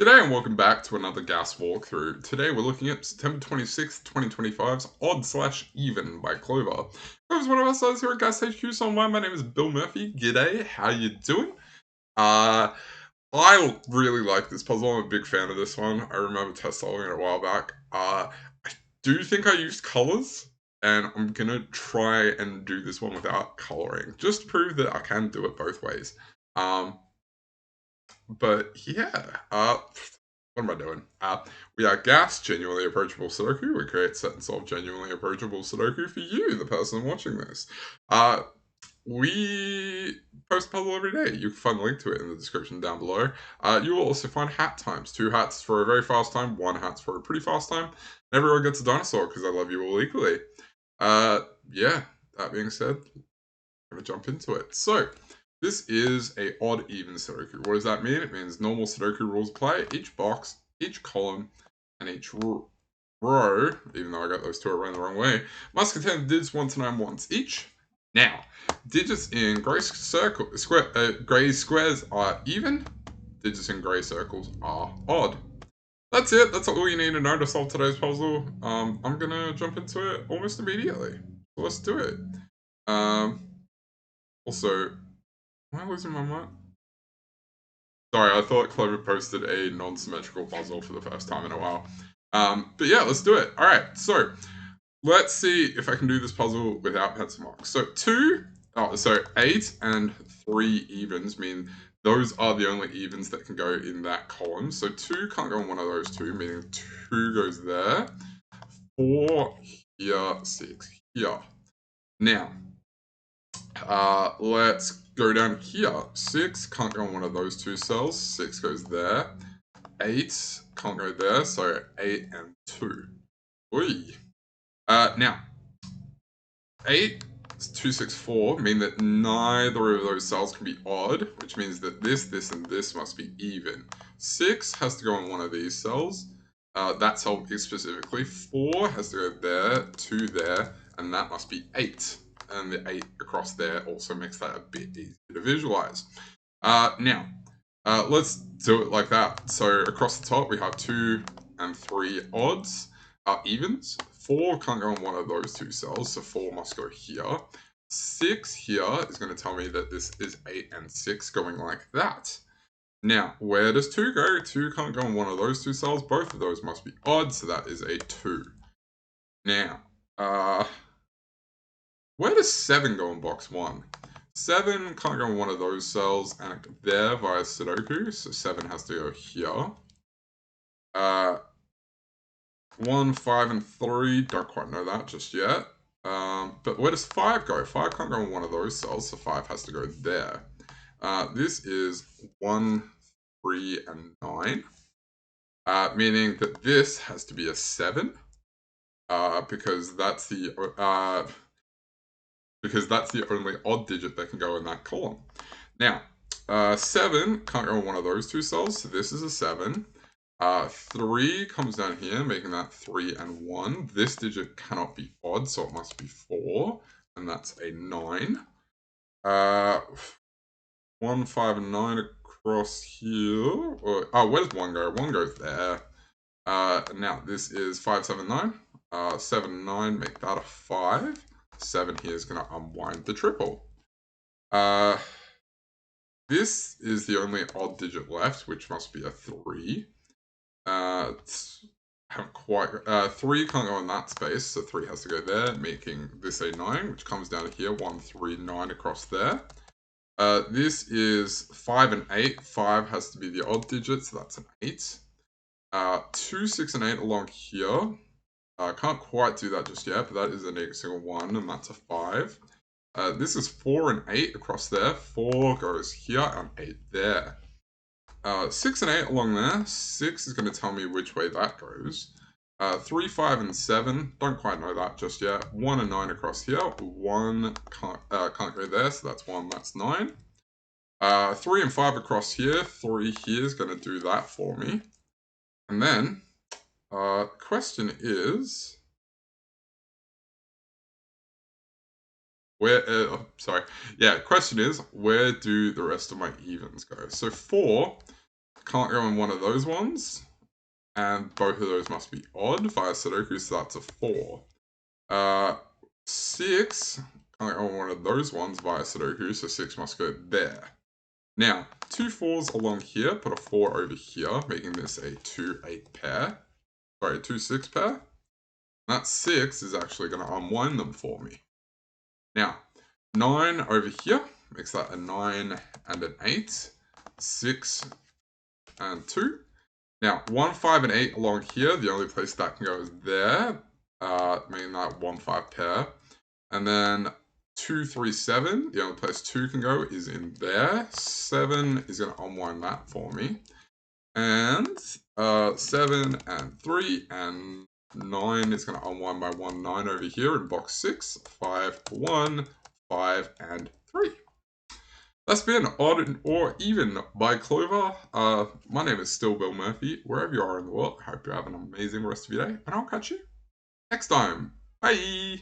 G'day and welcome back to another gas walkthrough. Today we're looking at September 26th, 2025's Odd Slash Even by Clover. Clover's one of us here at Gas HQ, so online. My name is Bill Murphy. G'day, how you doing? Uh, I really like this puzzle. I'm a big fan of this one. I remember test solving it a while back. I do think I used colors, and I'm gonna try and do this one without coloring, just to prove that I can do it both ways. Um, but yeah, what am I doing? We are gas, genuinely approachable Sudoku. We create, set, and solve genuinely approachable Sudoku for you, the person watching this. We post a puzzle every day. You can find the link to it in the description down below. You will also find hat times. 2 hats for a very fast time, 1 hat's for a pretty fast time. And everyone gets a dinosaur because I love you all equally. Yeah, that being said, I'm going to jump into it. So, this is a odd even Sudoku. What does that mean? It means normal Sudoku rules apply. Each box, each column, and each row, even though I got those two around the wrong way, must contain digits 1 to 9 once each. Now, digits in grey squares are even. Digits in grey circles are odd. That's it. That's all you need to know to solve today's puzzle. I'm gonna jump into it almost immediately. So let's do it. Also, am I losing my mind? Sorry, I thought Clover posted a non-symmetrical puzzle for the first time in a while. But yeah, let's do it. All right, so let's see if I can do this puzzle without pencil marks. So 8 and 3 evens mean those are the only evens that can go in that column. So 2 can't go in one of those two, meaning 2 goes there. 4 here, 6 here. Now, let's go down here. 6 can't go in one of those two cells. 6 goes there. 8 can't go there, so 8 and 2. Oi. Now, 8, 2, 6, 4 mean that neither of those cells can be odd, which means that this, and this must be even. 6 has to go in one of these cells. That cell is specifically. 4 has to go there, 2 there, and that must be 8. And the 8 across there also makes that a bit easier to visualize. Now, let's do it like that. So across the top, we have 2 and 3 odds, evens. 4 can't go in one of those two cells, so 4 must go here. 6 here is going to tell me that this is 8 and 6 going like that. Now, where does 2 go? 2 can't go in one of those two cells. Both of those must be odd, so that is a 2. Now, where does 7 go in box 1? 7 can't go in one of those cells, and there via Sudoku, so 7 has to go here. 1, 5, and 3, don't quite know that just yet. But where does 5 go? 5 can't go in one of those cells, so 5 has to go there. This is 1, 3, and 9. Meaning that this has to be a 7. Because that's the only odd digit that can go in that column. Now, 7 can't go in one of those two cells, so this is a 7. 3 comes down here, making that 3 and 1. This digit cannot be odd, so it must be 4, and that's a 9. 1, 5, and 9 across here. Where does 1 go? 1 goes there. Now, this is 5, 7, 9. 7, 9, make that a 5. 7 here is going to unwind the triple. This is the only odd digit left, which must be a 3. Haven't quite. 3 can't go in that space, so 3 has to go there, making this a 9, which comes down here. 1, 3, 9 across there. This is 5 and 8. 5 has to be the odd digit, so that's an 8. 2, 6, and 8 along here. Can't quite do that just yet, but that is a single 1, and that's a 5. This is 4 and 8 across there. 4 goes here, and 8 there. 6 and 8 along there. 6 is going to tell me which way that goes. 3, 5, and 7. Don't quite know that just yet. 1 and 9 across here. 1 can't go there, so that's 1, that's 9. 3 and 5 across here. 3 here is going to do that for me. And then, question is... question is, where do the rest of my evens go? So 4 can't go in one of those ones. And both of those must be odd via Sudoku, so that's a 4. 6, can't go in one of those ones via Sudoku, so 6 must go there. Now, 2 4s along here, put a 4 over here, making this a 2-8 pair. Sorry, 2-6 pair. That 6 is actually going to unwind them for me. Now, 9 over here makes that a 9 and an 8. 6 and 2. Now, 1, 5, and 8 along here, the only place that can go is there, making that 1, 5 pair. And then 2, 3, 7, the only place 2 can go is in there. 7 is going to unwind that for me. And 7 and 3 and 9 is going to unwind my 1, 9 over here in box 6. 5, 1, 5, and 3. That's been Odd or Even by Clover. My name is still Bill Murphy. Wherever you are in the world, I hope you have an amazing rest of your day, and I'll catch you next time. Bye!